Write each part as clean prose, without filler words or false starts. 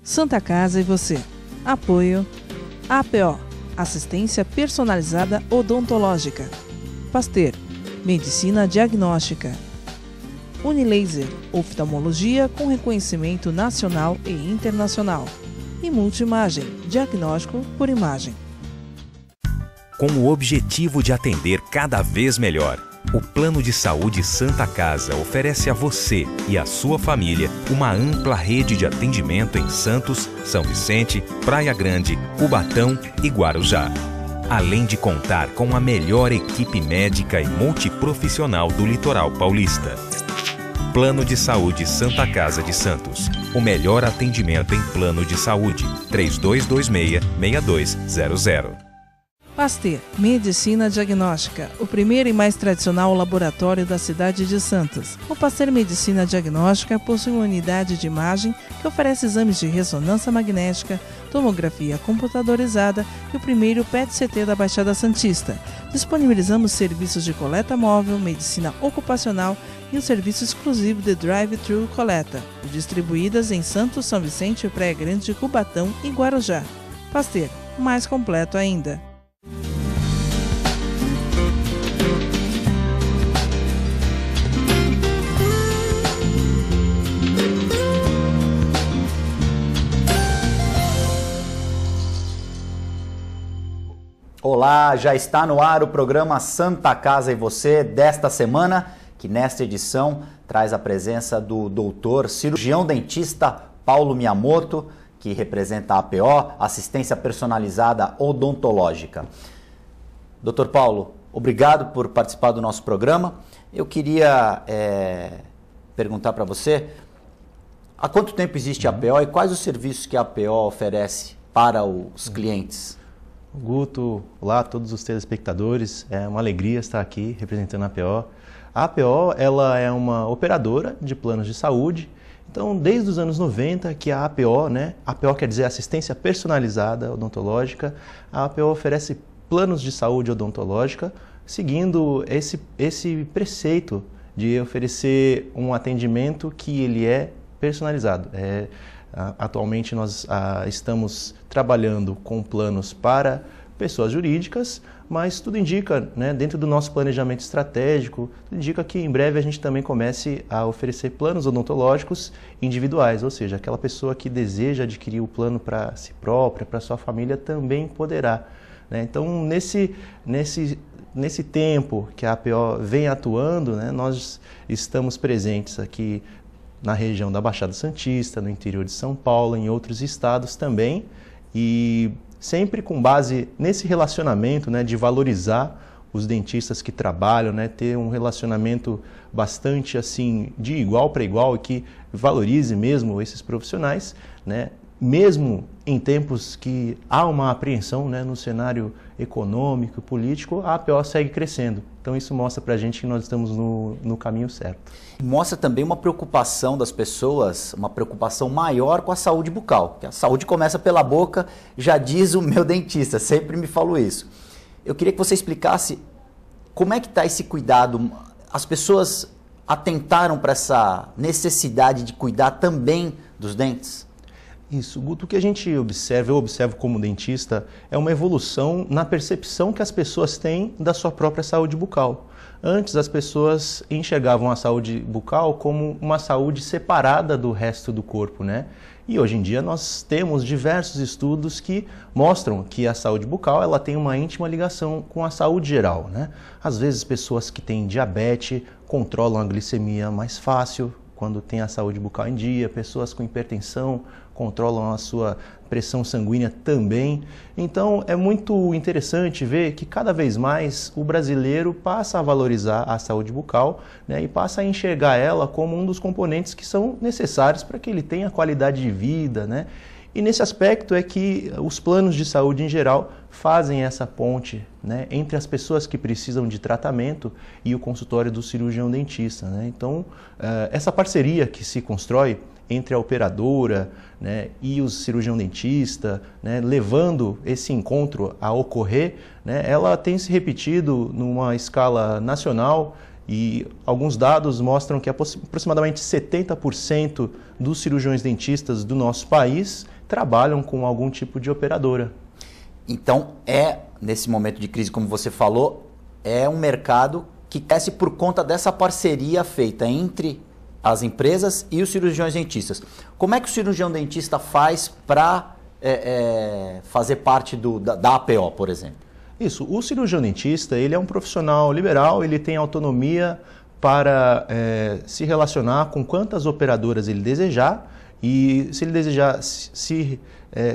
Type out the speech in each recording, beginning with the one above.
Santa Casa e você. Apoio APO, Assistência Personalizada Odontológica. Pasteur, Medicina Diagnóstica. Unilaser, oftalmologia com reconhecimento nacional e internacional. E Multimagem, diagnóstico por imagem. Com o objetivo de atender cada vez melhor, o Plano de Saúde Santa Casa oferece a você e a sua família uma ampla rede de atendimento em Santos, São Vicente, Praia Grande, Cubatão e Guarujá. Além de contar com a melhor equipe médica e multiprofissional do litoral paulista. Plano de Saúde Santa Casa de Santos. O melhor atendimento em plano de saúde. 3226-6200. Pasteur, Medicina Diagnóstica, o primeiro e mais tradicional laboratório da cidade de Santos. O Pasteur Medicina Diagnóstica possui uma unidade de imagem que oferece exames de ressonância magnética, tomografia computadorizada e o primeiro PET-CT da Baixada Santista. Disponibilizamos serviços de coleta móvel, medicina ocupacional e o serviço exclusivo de Drive-Thru Coleta, distribuídas em Santos, São Vicente, Praia Grande, Cubatão e Guarujá. Pasteur, mais completo ainda. Olá, já está no ar o programa Santa Casa e Você desta semana, que nesta edição traz a presença do doutor cirurgião dentista Paulo Miyamoto, que representa a APO, Assistência Personalizada Odontológica. Doutor Paulo, obrigado por participar do nosso programa. Eu queria perguntar para você, há quanto tempo existe a APO e quais os serviços que a APO oferece para os clientes? Guto, olá a todos os telespectadores, é uma alegria estar aqui representando a APO. A APO ela é uma operadora de planos de saúde, então desde os anos 90 que a APO, APO quer dizer Assistência Personalizada Odontológica, a APO oferece planos de saúde odontológica, seguindo esse preceito de oferecer um atendimento que ele é personalizado. Atualmente nós estamos trabalhando com planos para pessoas jurídicas, mas tudo indica, dentro do nosso planejamento estratégico, tudo indica que em breve a gente também comece a oferecer planos odontológicos individuais, ou seja, aquela pessoa que deseja adquirir o plano para si própria, para sua família, também poderá. Então, nesse tempo que a APO vem atuando, nós estamos presentes aqui na região da Baixada Santista, no interior de São Paulo, em outros estados também, e sempre com base nesse relacionamento, de valorizar os dentistas que trabalham, ter um relacionamento bastante assim de igual para igual e que valorize mesmo esses profissionais, mesmo em tempos que há uma apreensão no cenário econômico e político, a APO segue crescendo. Então isso mostra para a gente que nós estamos no caminho certo. Mostra também uma preocupação das pessoas, uma preocupação maior com a saúde bucal. Que a saúde começa pela boca, já diz o meu dentista, sempre me falou isso. Eu queria que você explicasse como é que está esse cuidado. As pessoas atentaram para essa necessidade de cuidar também dos dentes? Isso, Guto, o que a gente observa, eu observo como dentista, é uma evolução na percepção que as pessoas têm da sua própria saúde bucal. Antes as pessoas enxergavam a saúde bucal como uma saúde separada do resto do corpo, E hoje em dia nós temos diversos estudos que mostram que a saúde bucal ela tem uma íntima ligação com a saúde geral, Às vezes pessoas que têm diabetes controlam a glicemia mais fácil quando tem a saúde bucal em dia, pessoas com hipertensão controlam a sua pressão sanguínea também. Então é muito interessante ver que cada vez mais o brasileiro passa a valorizar a saúde bucal e passa a enxergar ela como um dos componentes que são necessários para que ele tenha qualidade de vida. E nesse aspecto é que os planos de saúde em geral fazem essa ponte entre as pessoas que precisam de tratamento e o consultório do cirurgião dentista. Então essa parceria que se constrói entre a operadora e o cirurgião dentista, levando esse encontro a ocorrer, ela tem se repetido numa escala nacional e alguns dados mostram que aproximadamente 70% dos cirurgiões dentistas do nosso país trabalham com algum tipo de operadora. Então, nesse momento de crise, como você falou, é um mercado que cresce por conta dessa parceria feita entre as empresas e os cirurgiões dentistas. Como é que o cirurgião dentista faz para fazer parte da APO, por exemplo? Isso, o cirurgião dentista, ele é um profissional liberal, ele tem autonomia para se relacionar com quantas operadoras ele desejar, e se ele desejar se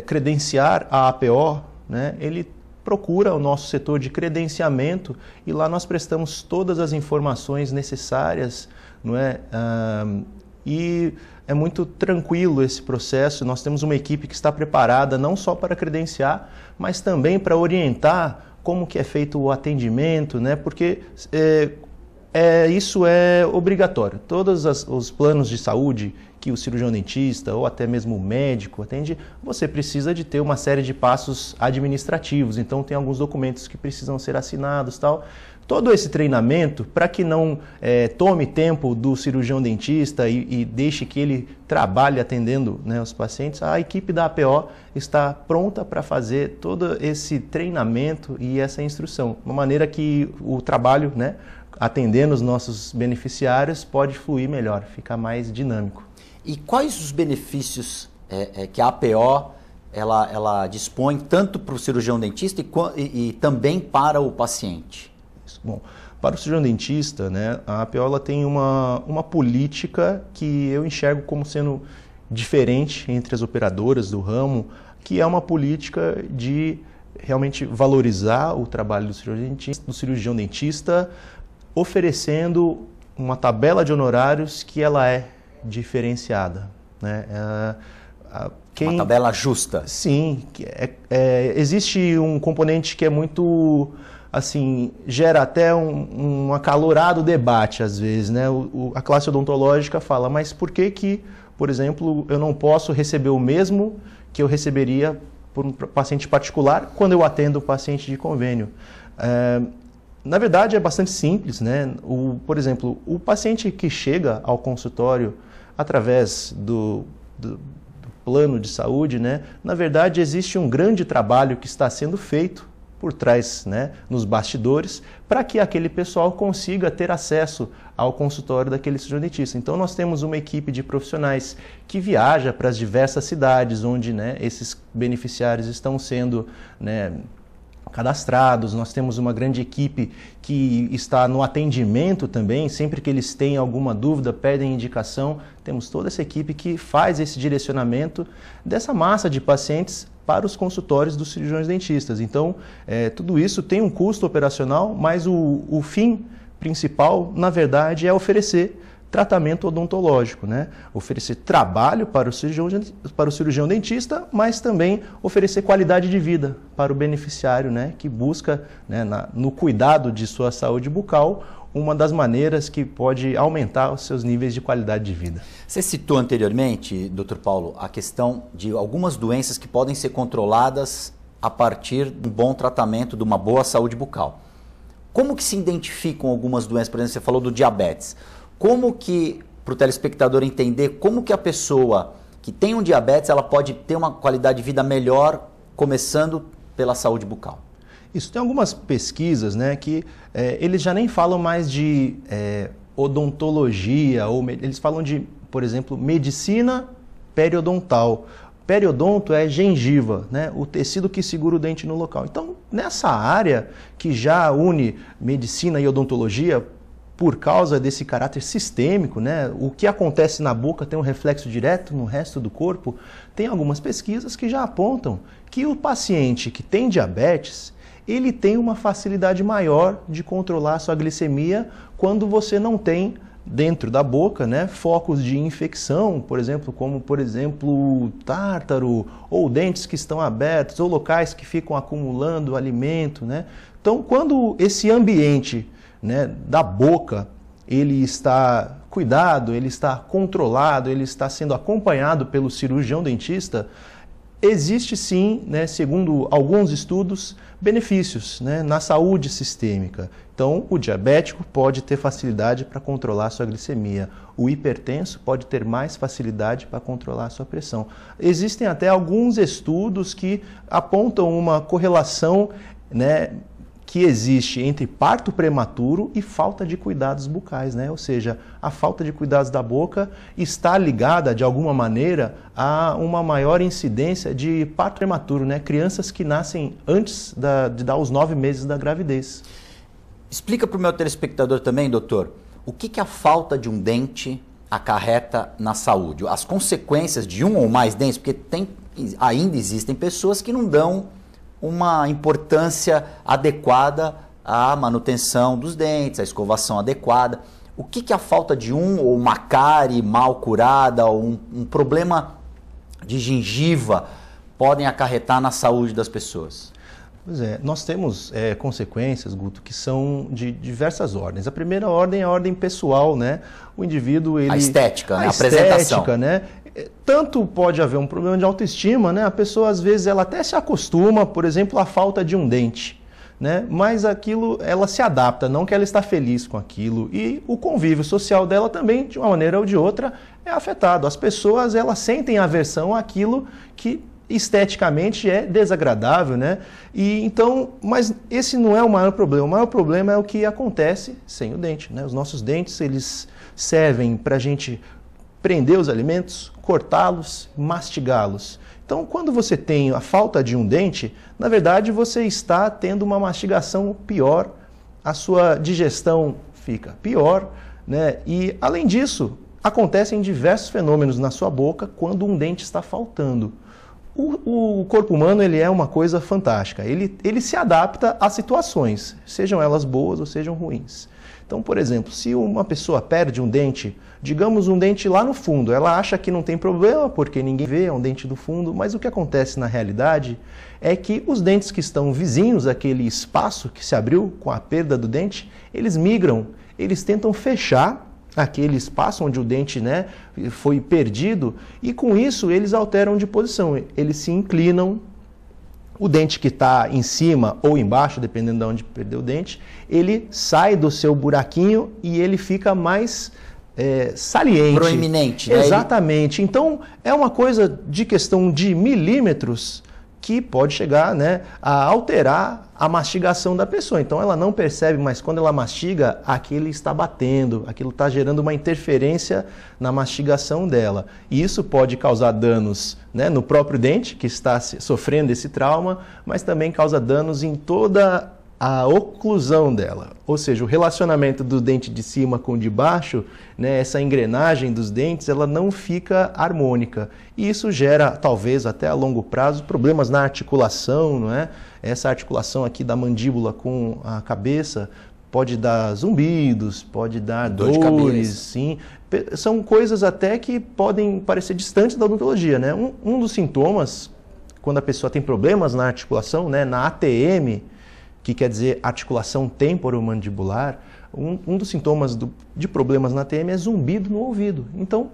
credenciar a APO, né, ele procura o nosso setor de credenciamento e lá nós prestamos todas as informações necessárias, não é? E é muito tranquilo esse processo. Nós temos uma equipe que está preparada não só para credenciar, mas também para orientar como que é feito o atendimento, né? Porque isso é obrigatório. Todos os planos de saúde que o cirurgião dentista ou até mesmo o médico atende, você precisa de ter uma série de passos administrativos. Então tem alguns documentos que precisam ser assinados, tal. Todo esse treinamento, para que não tome tempo do cirurgião dentista e deixe que ele trabalhe atendendo, né, os pacientes, a equipe da APO está pronta para fazer todo esse treinamento e essa instrução, de uma maneira que o trabalho, né, atendendo os nossos beneficiários pode fluir melhor, ficar mais dinâmico. E quais os benefícios que a APO ela dispõe tanto para o cirurgião dentista e também para o paciente? Bom, para o cirurgião dentista, né, a APO ela tem uma política que eu enxergo como sendo diferente entre as operadoras do ramo, que é uma política de realmente valorizar o trabalho do cirurgião dentista, oferecendo uma tabela de honorários que ela é diferenciada, né? Uma tabela justa. Sim, existe um componente que é muito, assim, gera até um acalorado debate às vezes, né? A classe odontológica fala, mas por que, por exemplo, eu não posso receber o mesmo que eu receberia por um paciente particular quando eu atendo o paciente de convênio? Na verdade é bastante simples, né? Por exemplo, o paciente que chega ao consultório através do plano de saúde, né? Na verdade existe um grande trabalho que está sendo feito por trás, né, nos bastidores, para que aquele pessoal consiga ter acesso ao consultório daquele cirurgião dentista. Então nós temos uma equipe de profissionais que viaja para as diversas cidades onde, né, esses beneficiários estão sendo, né, cadastrados. Nós temos uma grande equipe que está no atendimento também, sempre que eles têm alguma dúvida, pedem indicação, temos toda essa equipe que faz esse direcionamento dessa massa de pacientes para os consultórios dos cirurgiões dentistas. Então, tudo isso tem um custo operacional, mas o fim principal, na verdade, é oferecer tratamento odontológico, né? Oferecer trabalho para o cirurgião dentista, mas também oferecer qualidade de vida para o beneficiário, né, que busca, né, no cuidado de sua saúde bucal, uma das maneiras que pode aumentar os seus níveis de qualidade de vida. Você citou anteriormente, Dr. Paulo, a questão de algumas doenças que podem ser controladas a partir de um bom tratamento, de uma boa saúde bucal. Como que se identificam algumas doenças? Por exemplo, você falou do diabetes. Como que, para o telespectador entender, como que a pessoa que tem um diabetes, ela pode ter uma qualidade de vida melhor, começando pela saúde bucal? Isso, tem algumas pesquisas, né, que eles já nem falam mais de odontologia, ou eles falam de, por exemplo, medicina periodontal. Periodonto é gengiva, né, o tecido que segura o dente no local. Então, nessa área que já une medicina e odontologia, por causa desse caráter sistêmico, né, o que acontece na boca tem um reflexo direto no resto do corpo, tem algumas pesquisas que já apontam que o paciente que tem diabetes, ele tem uma facilidade maior de controlar a sua glicemia quando você não tem dentro da boca, né, focos de infecção, por exemplo, como por exemplo tártaro, ou dentes que estão abertos, ou locais que ficam acumulando alimento, né? Então, quando esse ambiente, né, da boca, ele está cuidado, ele está controlado, ele está sendo acompanhado pelo cirurgião dentista, existe sim, né, segundo alguns estudos, benefícios, né, na saúde sistêmica. Então, o diabético pode ter facilidade para controlar a sua glicemia. O hipertenso pode ter mais facilidade para controlar a sua pressão. Existem até alguns estudos que apontam uma correlação, né, que existe entre parto prematuro e falta de cuidados bucais, né? Ou seja, a falta de cuidados da boca está ligada, de alguma maneira, a uma maior incidência de parto prematuro, né? Crianças que nascem antes de dar os 9 meses da gravidez. Explica para o meu telespectador também, doutor, o que a falta de um dente acarreta na saúde? As consequências de um ou mais dentes, porque ainda existem pessoas que não dão uma importância adequada à manutenção dos dentes, à escovação adequada. O que a falta de um, ou uma cárie mal curada, ou um problema de gengiva podem acarretar na saúde das pessoas? Pois é, nós temos consequências, Guto, que são de diversas ordens. A primeira ordem é a ordem pessoal, né? O indivíduo, ele... A estética, né? A apresentação. Né? Tanto pode haver um problema de autoestima, né? A pessoa, às vezes, ela até se acostuma, por exemplo, à falta de um dente, né? Mas aquilo, ela se adapta, não que ela está feliz com aquilo. E o convívio social dela também, de uma maneira ou de outra, é afetado. As pessoas, elas sentem aversão àquilo que esteticamente é desagradável, né? E então, mas esse não é o maior problema. O maior problema é o que acontece sem o dente, né? Os nossos dentes, eles servem para a gente prender os alimentos, cortá-los, mastigá-los. Então, quando você tem a falta de um dente, na verdade você está tendo uma mastigação pior, a sua digestão fica pior, né? E, além disso, acontecem diversos fenômenos na sua boca quando um dente está faltando. O corpo humano, ele é uma coisa fantástica. Ele se adapta às situações, sejam elas boas ou sejam ruins. Então, por exemplo, se uma pessoa perde um dente, digamos um dente lá no fundo, ela acha que não tem problema porque ninguém vê, é um dente do fundo, mas o que acontece na realidade é que os dentes que estão vizinhos àquele espaço que se abriu com a perda do dente, eles migram, eles tentam fechar aquele espaço onde o dente, né, foi perdido, e com isso eles alteram de posição, eles se inclinam. O dente que está em cima ou embaixo, dependendo de onde perdeu o dente, ele sai do seu buraquinho e ele fica mais saliente. Proeminente, né? Exatamente. Então, é uma coisa de questão de milímetros que pode chegar, né, a alterar a mastigação da pessoa. Então, ela não percebe, mas quando ela mastiga, aquilo está batendo, aquilo está gerando uma interferência na mastigação dela. E isso pode causar danos, né, no próprio dente, que está sofrendo esse trauma, mas também causa danos em toda a oclusão dela, ou seja, o relacionamento do dente de cima com o de baixo, né, essa engrenagem dos dentes, ela não fica harmônica. E isso gera, talvez até a longo prazo, problemas na articulação, não é? Essa articulação aqui da mandíbula com a cabeça pode dar zumbidos, pode dar dores, sim. São coisas até que podem parecer distantes da odontologia, né? Um dos sintomas, quando a pessoa tem problemas na articulação, né, na ATM, que quer dizer articulação temporomandibular, um dos sintomas de problemas na ATM é zumbido no ouvido. Então,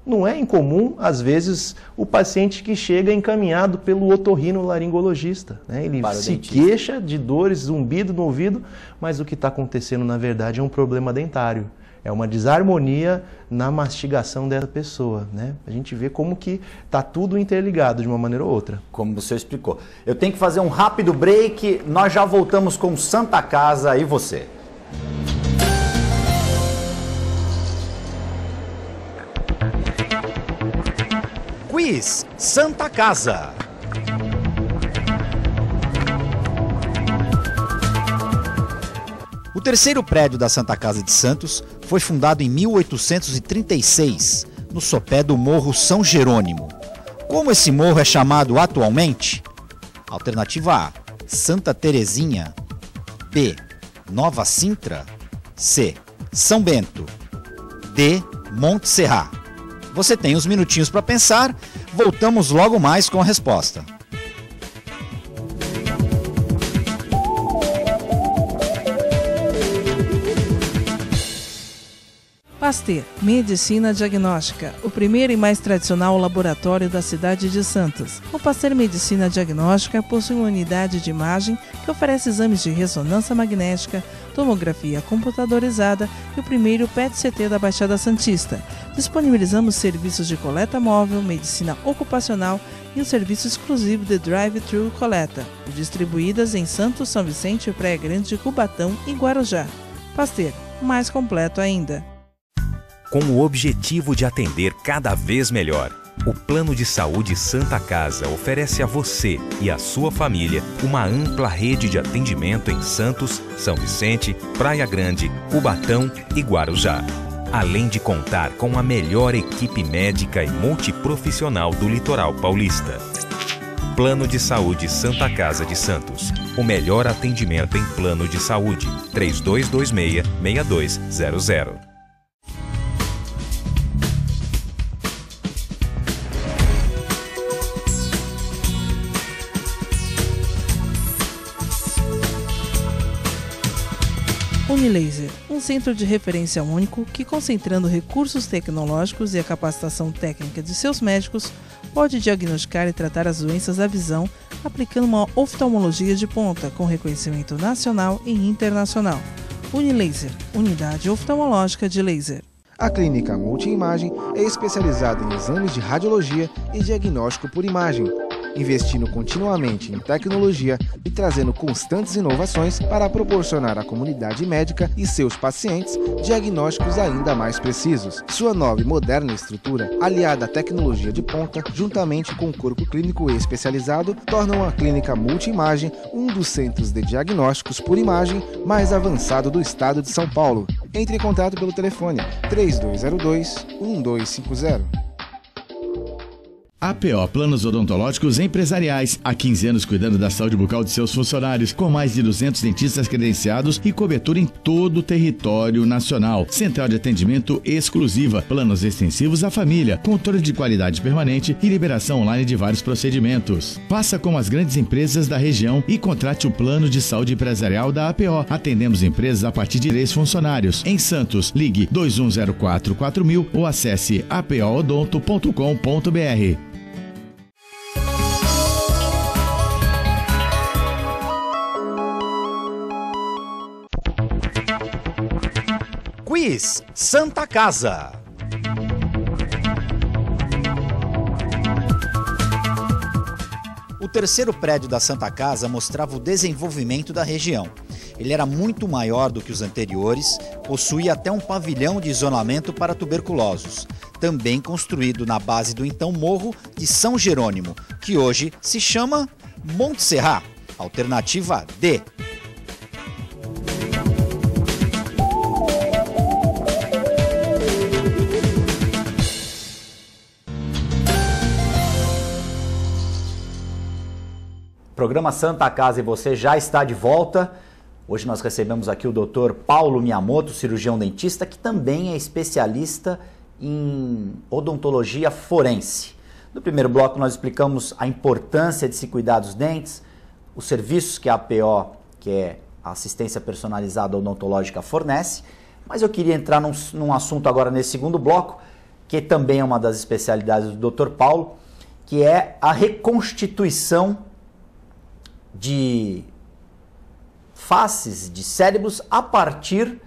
não é incomum, às vezes, o paciente que chega encaminhado pelo otorrinolaringologista, né? Ele se queixa de dores, zumbido no ouvido, mas o que está acontecendo, na verdade, é um problema dentário. É uma desarmonia na mastigação dessa pessoa, né? A gente vê como que está tudo interligado de uma maneira ou outra. Como você explicou. Eu tenho que fazer um rápido break, nós já voltamos com Santa Casa e você. Quiz Santa Casa. O terceiro prédio da Santa Casa de Santos foi fundado em 1836, no sopé do Morro São Jerônimo. Como esse morro é chamado atualmente? Alternativa A, Santa Terezinha. B, Nova Sintra. C, São Bento. D, Monte Serra. Você tem uns minutinhos para pensar, voltamos logo mais com a resposta. Pasteur, Medicina Diagnóstica, o primeiro e mais tradicional laboratório da cidade de Santos. O Pasteur Medicina Diagnóstica possui uma unidade de imagem que oferece exames de ressonância magnética, tomografia computadorizada e o primeiro PET-CT da Baixada Santista. Disponibilizamos serviços de coleta móvel, medicina ocupacional e um serviço exclusivo de drive-thru coleta, distribuídas em Santos, São Vicente, Praia Grande, Cubatão e Guarujá. Pasteur, mais completo ainda. Com o objetivo de atender cada vez melhor, o Plano de Saúde Santa Casa oferece a você e a sua família uma ampla rede de atendimento em Santos, São Vicente, Praia Grande, Cubatão e Guarujá. Além de contar com a melhor equipe médica e multiprofissional do litoral paulista. Plano de Saúde Santa Casa de Santos. O melhor atendimento em plano de saúde. 3226-6200. Unilaser, um centro de referência único que, concentrando recursos tecnológicos e a capacitação técnica de seus médicos, pode diagnosticar e tratar as doenças da visão, aplicando uma oftalmologia de ponta com reconhecimento nacional e internacional. Unilaser, unidade oftalmológica de laser. A clínica Multiimagem é especializada em exames de radiologia e diagnóstico por imagem, investindo continuamente em tecnologia e trazendo constantes inovações para proporcionar à comunidade médica e seus pacientes diagnósticos ainda mais precisos. Sua nova e moderna estrutura, aliada à tecnologia de ponta, juntamente com o corpo clínico especializado, tornam a clínica Multiimagem um dos centros de diagnósticos por imagem mais avançado do estado de São Paulo. Entre em contato pelo telefone 3202-1250. APO Planos Odontológicos Empresariais. Há 15 anos cuidando da saúde bucal de seus funcionários, com mais de 200 dentistas credenciados e cobertura em todo o território nacional. Central de atendimento exclusiva, planos extensivos à família, controle de qualidade permanente e liberação online de vários procedimentos. Faça como as grandes empresas da região e contrate o plano de saúde empresarial da APO. Atendemos empresas a partir de 3 funcionários. Em Santos, ligue 2104-4000 ou acesse apoodonto.com.br. Quiz Santa Casa. O terceiro prédio da Santa Casa mostrava o desenvolvimento da região. Ele era muito maior do que os anteriores, possuía até um pavilhão de isolamento para tuberculosos, também construído na base do então Morro de São Jerônimo, que hoje se chama Monte Serra, alternativa D. O programa Santa Casa e Você já está de volta. Hoje nós recebemos aqui o Dr. Paulo Miyamoto, cirurgião dentista, que também é especialista em odontologia forense. No primeiro bloco nós explicamos a importância de se cuidar dos dentes, os serviços que a APO, que é a assistência personalizada odontológica, fornece, mas eu queria entrar num assunto agora nesse segundo bloco, que também é uma das especialidades do Dr. Paulo, que é a reconstituição de faces de cérebros a partir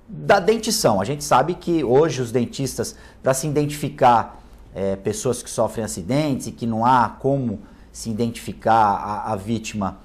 da dentição. A gente sabe que hoje os dentistas, para se identificar pessoas que sofrem acidentes e que não há como se identificar a vítima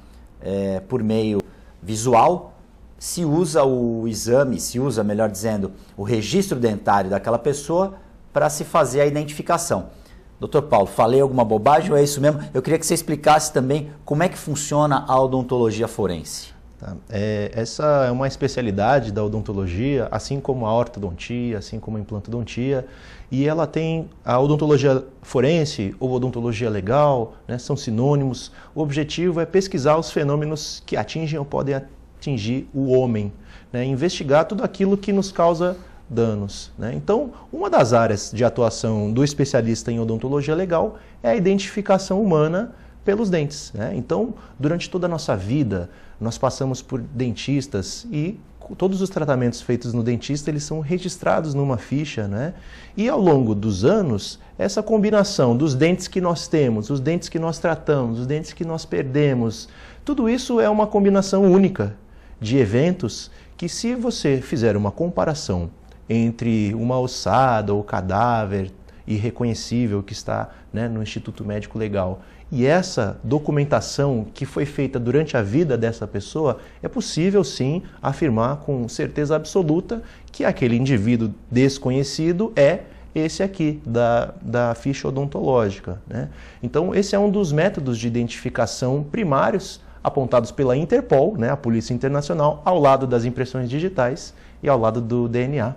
por meio visual, se usa o exame, melhor dizendo, o registro dentário daquela pessoa para se fazer a identificação. Doutor Paulo, falei alguma bobagem ou é isso mesmo? Eu queria que você explicasse também como é que funciona a odontologia forense. Tá. Essa é uma especialidade da odontologia, assim como a ortodontia, assim como a implantodontia, e ela tem a odontologia forense ou odontologia legal, né, são sinônimos. O objetivo é pesquisar os fenômenos que atingem ou podem atingir o homem, né, investigar tudo aquilo que nos causa danos, né? Então, uma das áreas de atuação do especialista em odontologia legal é a identificação humana pelos dentes, né? Então, durante toda a nossa vida, nós passamos por dentistas e todos os tratamentos feitos no dentista, eles são registrados numa ficha, né? E ao longo dos anos, essa combinação dos dentes que nós temos, os dentes que nós tratamos, os dentes que nós perdemos, tudo isso é uma combinação única de eventos que, se você fizer uma comparação entre uma ossada ou cadáver irreconhecível que está, né, no Instituto Médico Legal e essa documentação que foi feita durante a vida dessa pessoa, é possível sim afirmar com certeza absoluta que aquele indivíduo desconhecido é esse aqui, da ficha odontológica, né? Então esse é um dos métodos de identificação primários apontados pela Interpol, né, a Polícia Internacional, ao lado das impressões digitais e ao lado do DNA.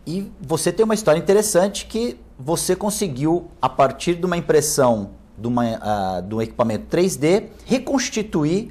E você tem uma história interessante que você conseguiu, a partir de uma impressão de um equipamento 3D, reconstituir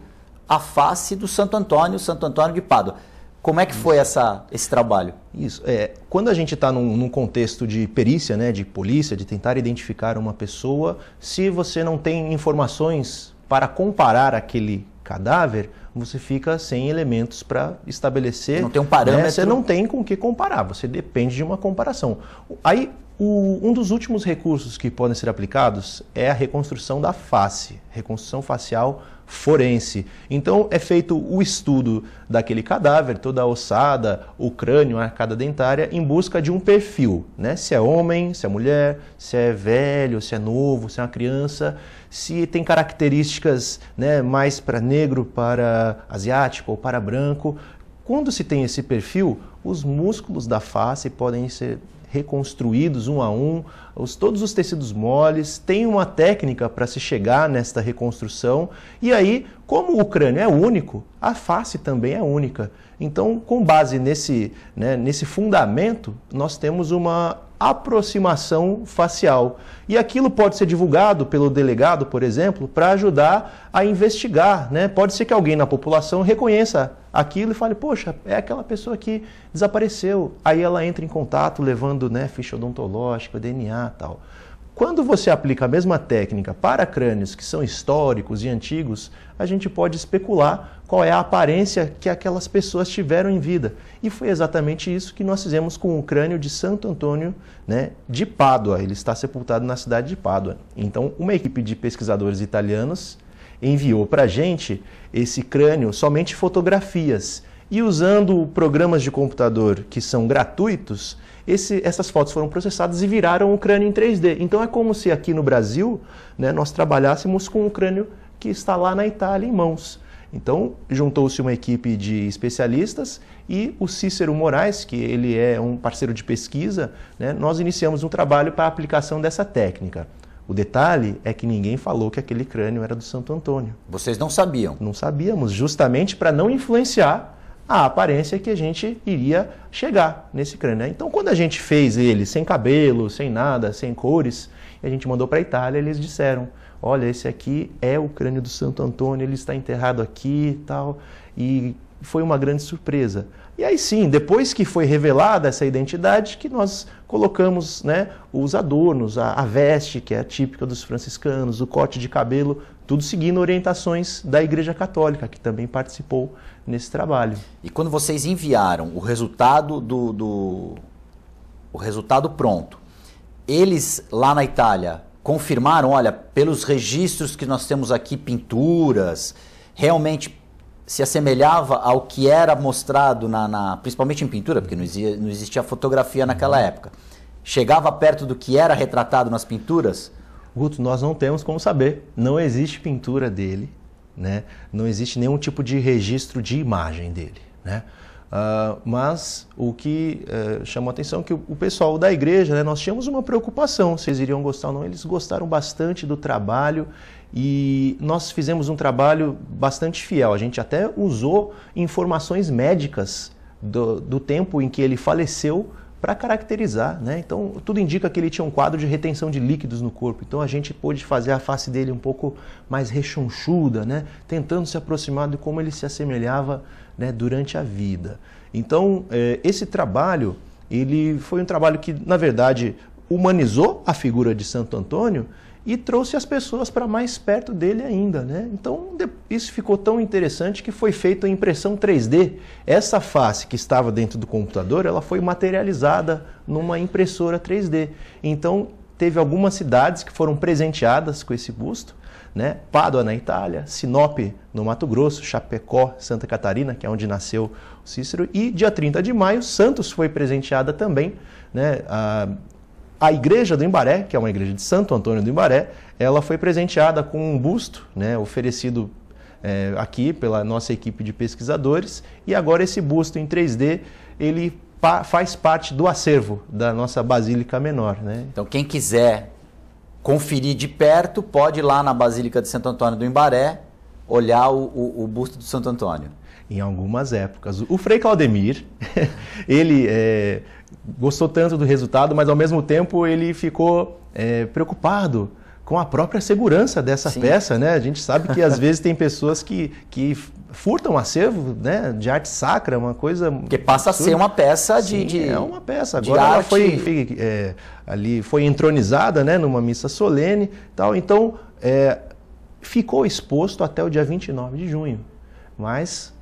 a face do Santo Antônio de Pádua. Como é que foi esse trabalho? Isso. Quando a gente está num contexto de perícia, né, de polícia, de tentar identificar uma pessoa, se você não tem informações para comparar aquele cadáver, você fica sem elementos para estabelecer. Não tem um parâmetro. Né? Você não tem com o que comparar, você depende de uma comparação. Aí, um dos últimos recursos que podem ser aplicados é a reconstrução da face, reconstrução facial forense. Então é feito o estudo daquele cadáver, toda a ossada, o crânio, a arcada dentária, em busca de um perfil, né? Se é homem, se é mulher, se é velho, se é novo, se é uma criança, se tem características, né, mais para negro, para asiático ou para branco. Quando se tem esse perfil, os músculos da face podem ser reconstruídos um a um, todos os tecidos moles, tem uma técnica para se chegar nesta reconstrução, e aí, como o crânio é único, a face também é única. Então, com base nesse fundamento, nós temos uma aproximação facial. E aquilo pode ser divulgado pelo delegado, por exemplo, para ajudar a investigar, né? Pode ser que alguém na população reconheça aquilo e fale, poxa, é aquela pessoa que desapareceu. Aí ela entra em contato levando, né, ficha odontológica, DNA e tal. Quando você aplica a mesma técnica para crânios que são históricos e antigos, a gente pode especular qual é a aparência que aquelas pessoas tiveram em vida. E foi exatamente isso que nós fizemos com o crânio de Santo Antônio, né, de Pádua. Ele está sepultado na cidade de Pádua. Então, uma equipe de pesquisadores italianos enviou para a gente esse crânio, somente fotografias. E usando programas de computador que são gratuitos, essas fotos foram processadas e viraram um crânio em 3D. Então é como se aqui no Brasil, né, nós trabalhássemos com um crânio que está lá na Itália em mãos. Então juntou-se uma equipe de especialistas e o Cícero Moraes, que ele é um parceiro de pesquisa, né, nós iniciamos um trabalho para a aplicação dessa técnica. O detalhe é que ninguém falou que aquele crânio era do Santo Antônio. Vocês não sabiam? Não sabíamos, justamente para não influenciar a aparência que a gente iria chegar nesse crânio. Então, quando a gente fez ele sem cabelo, sem nada, sem cores, a gente mandou para a Itália, eles disseram, olha, esse aqui é o crânio do Santo Antônio, ele está enterrado aqui e tal, e foi uma grande surpresa. E aí sim, depois que foi revelada essa identidade, que nós colocamos, né, os adornos, a veste, que é a típica dos franciscanos, o corte de cabelo, tudo seguindo orientações da Igreja Católica, que também participou nesse trabalho. E quando vocês enviaram o resultado o resultado pronto, eles lá na Itália confirmaram, olha, pelos registros que nós temos aqui, pinturas, realmente se assemelhava ao que era mostrado, principalmente em pintura, porque não existia fotografia naquela época. Chegava perto do que era retratado nas pinturas? Guto, nós não temos como saber. Não existe pintura dele, né? Não existe nenhum tipo de registro de imagem dele, né? Mas o que chamou a atenção é que o pessoal da igreja, né, nós tínhamos uma preocupação se eles iriam gostar ou não. Eles gostaram bastante do trabalho e nós fizemos um trabalho bastante fiel. A gente até usou informações médicas do tempo em que ele faleceu para caracterizar, né? Então, tudo indica que ele tinha um quadro de retenção de líquidos no corpo. Então, a gente pôde fazer a face dele um pouco mais rechonchuda, né? Tentando se aproximar de como ele se assemelhava, né, durante a vida. Então, esse trabalho, ele foi um trabalho que, na verdade, humanizou a figura de Santo Antônio e trouxe as pessoas para mais perto dele ainda, né? Então isso ficou tão interessante que foi feita a impressão 3D. Essa face que estava dentro do computador, ela foi materializada numa impressora 3D. Então teve algumas cidades que foram presenteadas com esse busto, né? Pádua na Itália, Sinop no Mato Grosso, Chapecó, Santa Catarina, que é onde nasceu o Cícero, e dia 30 de maio, Santos foi presenteada também, né? A igreja do Imbaré, que é uma igreja de Santo Antônio do Imbaré, ela foi presenteada com um busto, né? Oferecido aqui pela nossa equipe de pesquisadores, e agora esse busto em 3D, ele faz parte do acervo da nossa Basílica Menor, né? Então quem quiser conferir de perto, pode ir lá na Basílica de Santo Antônio do Imbaré, olhar o busto do Santo Antônio. Em algumas épocas. O Frei Claudemir, ele gostou tanto do resultado, mas ao mesmo tempo ele ficou preocupado com a própria segurança dessa peça, né? A gente sabe que às vezes tem pessoas que furtam acervo, né, de arte sacra, uma coisa... Porque passa absurda. A ser uma peça de é uma peça. Agora ela foi entronizada, né, numa missa solene, tal. Então ficou exposto até o dia 29 de junho. Mas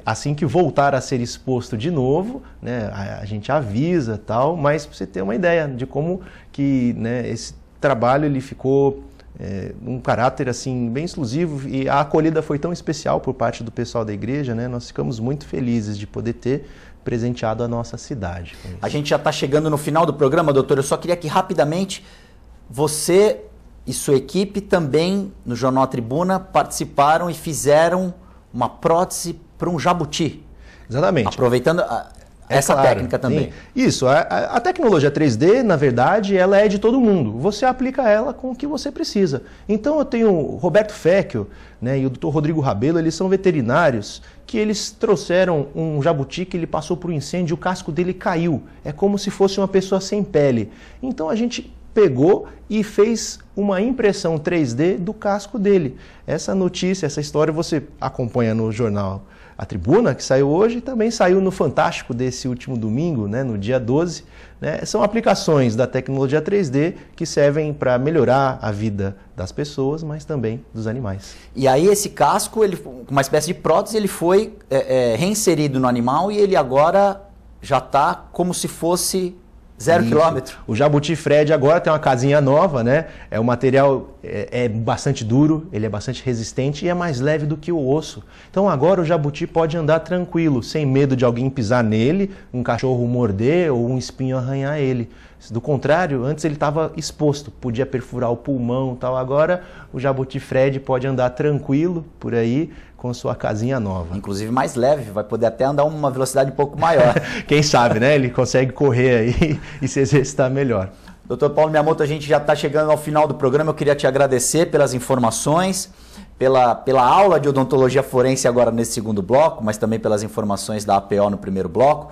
assim que voltar a ser exposto de novo, né, a gente avisa, tal. Mas para você ter uma ideia de como que, né, esse trabalho ele ficou um caráter assim bem exclusivo, e a acolhida foi tão especial por parte do pessoal da igreja, né? Nós ficamos muito felizes de poder ter presenteado a nossa cidade. A gente já está chegando no final do programa, doutor. Eu só queria que rapidamente você e sua equipe também no Jornal A Tribuna participaram e fizeram uma prótese para um jabuti. Exatamente. Aproveitando essa técnica também. Sim. Isso, a tecnologia 3D, na verdade, ela é de todo mundo. Você aplica ela com o que você precisa. Então eu tenho o Roberto Fecchio, né, e o Dr. Rodrigo Rabelo, eles são veterinários, que eles trouxeram um jabuti que ele passou por um incêndio e o casco dele caiu. É como se fosse uma pessoa sem pele. Então a gente pegou e fez uma impressão 3D do casco dele. Essa notícia, essa história você acompanha no jornal A Tribuna, que saiu hoje, e também saiu no Fantástico desse último domingo, né, no dia 12. Né? São aplicações da tecnologia 3D que servem para melhorar a vida das pessoas, mas também dos animais. E aí esse casco, uma espécie de prótese, ele foi reinserido no animal e ele agora já está como se fosse 0 quilômetro. O Jabuti Fred agora tem uma casinha nova, né? O material é bastante duro, ele é bastante resistente e é mais leve do que o osso. Então agora o Jabuti pode andar tranquilo, sem medo de alguém pisar nele, um cachorro morder ou um espinho arranhar ele. Do contrário, antes ele estava exposto, podia perfurar o pulmão e tal. Agora o Jabuti Fred pode andar tranquilo por aí com sua casinha nova. Inclusive mais leve, vai poder até andar uma velocidade um pouco maior. Quem sabe, né? Ele consegue correr aí e se exercitar melhor. Dr. Paulo Miyamoto, a gente já está chegando ao final do programa. Eu queria te agradecer pelas informações, pela aula de odontologia forense agora nesse segundo bloco, mas também pelas informações da APO no primeiro bloco.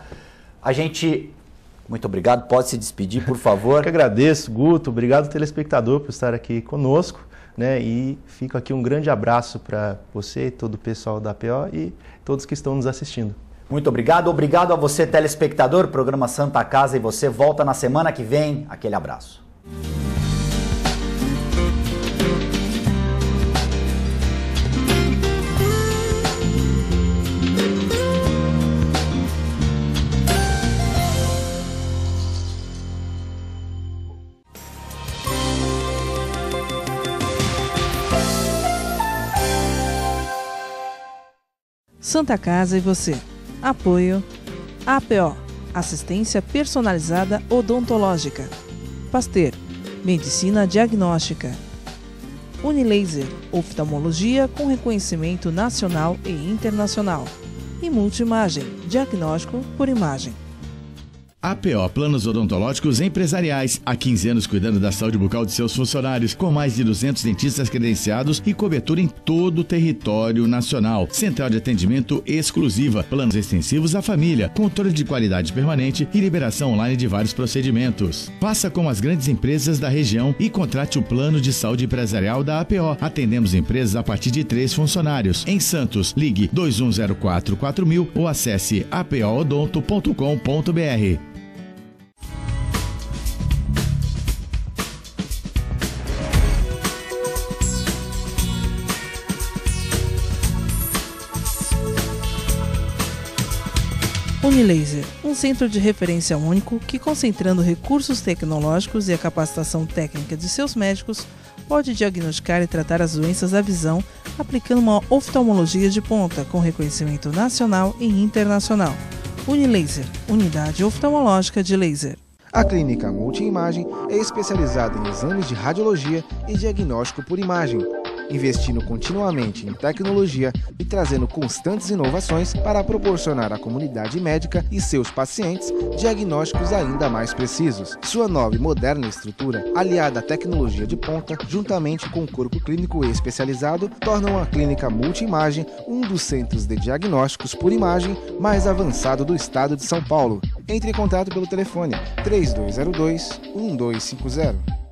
Muito obrigado, pode se despedir, por favor. Eu que agradeço, Guto, obrigado telespectador por estar aqui conosco, né? E fica aqui um grande abraço para você e todo o pessoal da APO e todos que estão nos assistindo. Muito obrigado, obrigado a você telespectador, programa Santa Casa e você volta na semana que vem, aquele abraço. Santa Casa e você. Apoio APO, assistência personalizada odontológica. Pasteur, medicina diagnóstica. Unilaser, oftalmologia com reconhecimento nacional e internacional. E Multimagem, diagnóstico por imagem. APO Planos Odontológicos Empresariais. Há 15 anos cuidando da saúde bucal de seus funcionários, com mais de 200 dentistas credenciados e cobertura em todo o território nacional. Central de atendimento exclusiva, planos extensivos à família, controle de qualidade permanente e liberação online de vários procedimentos. Faça como as grandes empresas da região e contrate o plano de saúde empresarial da APO. Atendemos empresas a partir de 3 funcionários. Em Santos, ligue 2104-4000 ou acesse apoodonto.com.br. Unilaser, um centro de referência único que, concentrando recursos tecnológicos e a capacitação técnica de seus médicos, pode diagnosticar e tratar as doenças da visão, aplicando uma oftalmologia de ponta com reconhecimento nacional e internacional. Unilaser, unidade oftalmológica de laser. A clínica Multiimagem é especializada em exames de radiologia e diagnóstico por imagem, investindo continuamente em tecnologia e trazendo constantes inovações para proporcionar à comunidade médica e seus pacientes diagnósticos ainda mais precisos. Sua nova e moderna estrutura, aliada à tecnologia de ponta, juntamente com o corpo clínico especializado, tornam a clínica Multiimagem um dos centros de diagnósticos por imagem mais avançado do estado de São Paulo. Entre em contato pelo telefone 3202-1250.